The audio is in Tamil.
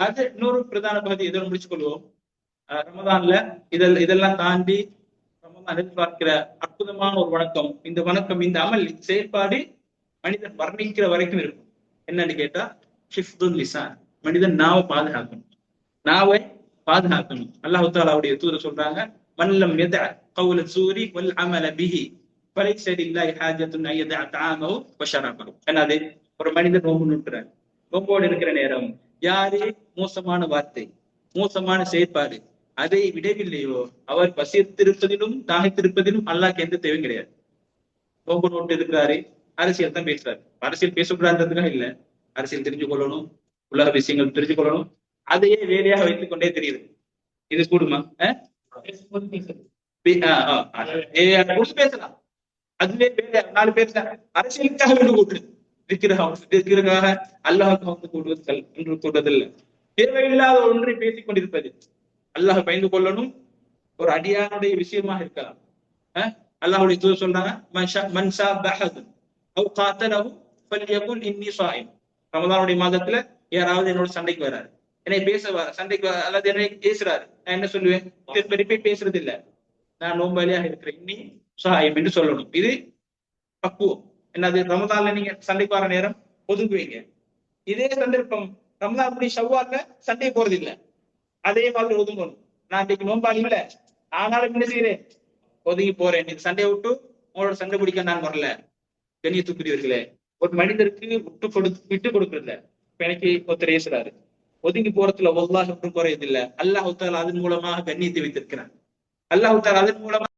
அது இன்னொரு பிரதான பகுதி இதோட முடிச்சு கொள்வோம். ரமதான்ல இதெல்லாம் தாண்டி ரமதான் எதிர்பார்க்கிற அற்புதமான ஒரு வணக்கம். இந்த வணக்கம், இந்த அமல் செயற்பாடு மனிதன் வர்ணிக்கிற வரைக்கும் இருக்கும். என்னன்னு கேட்டா ஹிஃப்துல் லிசான், மனிதன் நாவை பாதுகாக்கணும். நாவை பாதுகாக்கணும். அல்லாஹ் தஆலாவுடைய தூதர் சொல்றாங்க, மல்லம் யதஅ கௌல ஸூரி வல் அமல பிஹி ஃபலைஸ லில்லாஹி ஹாஜத்துன் அன் யதஅ தஆமஹு வ ஷராபஹு. என்னது? ஒரு மனிதன் நோன்பு நோக்கிறார். நோம்போடு இருக்கிற நேரம் யாரு மோசமான வார்த்தை, மோசமான செயற்பாடு அதை விடவில்லையோ அவர் பசித்திருப்பதிலும் தாகித்திருப்பதிலும் அல்லாஹ்க்கு எந்த தேவையும் கிடையாது. நோன்பு நோட்டு இருக்கிறாரு, அரசியல் தான் பேசுறாரு. அரசியல் பேசக்கூடாதுன்றதுக்காக இல்ல, அரசியல் தெரிஞ்சு கொள்ளணும், உலக விஷயங்கள் தெரிஞ்சு கொள்ளணும், அதையே வேலையாக வைத்துக் கொண்டே தெரியுது. இது கூடுமா? பேசலாம், அதுவே வேலை. 4 பேர் அரசியலுக்காக வீடு கூட்டு இருக்கிறாக அல்லாஹுக்கு வந்து கூடுவதல் என்று கூடுவதில்லை. தேவையில்லாத ஒன்றை பேசிக் கொண்டிருப்பது அல்லாஹ் பயந்து கொள்ளணும். ஒரு அடியானுடைய விஷயமாக இருக்கலாம். அல்லாஹ்வுடைய தூதர் சொல்றாங்க, மன் ஸாபஹது அவ் காதலஹு ஃபல்யகுல் இன்னி ஸாயிம். ரமதானுடைய மாதத்துல யாராவது என்னோட சண்டைக்கு வராரு, என்னை பேச சண்டைக்கு அல்லது என்னை பேசுறாரு, நான் என்ன சொல்லுவேன்? திருப்பி பேசுறது இல்ல, நான் நோம்பாளியாக இருக்கிறேன், இன்னி ஸாயிம் என்று சொல்லணும். இது பக்குவம். என்னது? ரமதான்ல நீங்க சண்டைக்கு வர நேரம் ஒதுங்குவீங்க. இதே சந்தர்ப்பம் ரமதான் ஷவ்வால்ல சண்டை போறது இல்ல, அதே மாதிரி ஒதுங்கணும். நான் இன்னைக்கு நோம்பாளி இல்ல, ஆனாலும் என்ன செய்யறேன்? ஒதுங்கி போறேன். நீங்க சண்டையை விட்டு உங்களோட சண்டை பிடிக்க நான் வரல. கண்ணியத்துக்குரியவர்களே, ஒரு மனிதருக்கு விட்டு கொடுக்கறதில்ல. இப்ப எனக்கு ஒருத்தர் பேசுறாரு, ஒதுங்கி போறதுல வல்லாஹ் ஒன்றும் குறையதில்லை. அல்லாஹ் தஆலா அதன் மூலமாக கண்ணியத்தை வைத்திருக்கிறான். அல்லாஹ் தஆலா அதன் மூலமா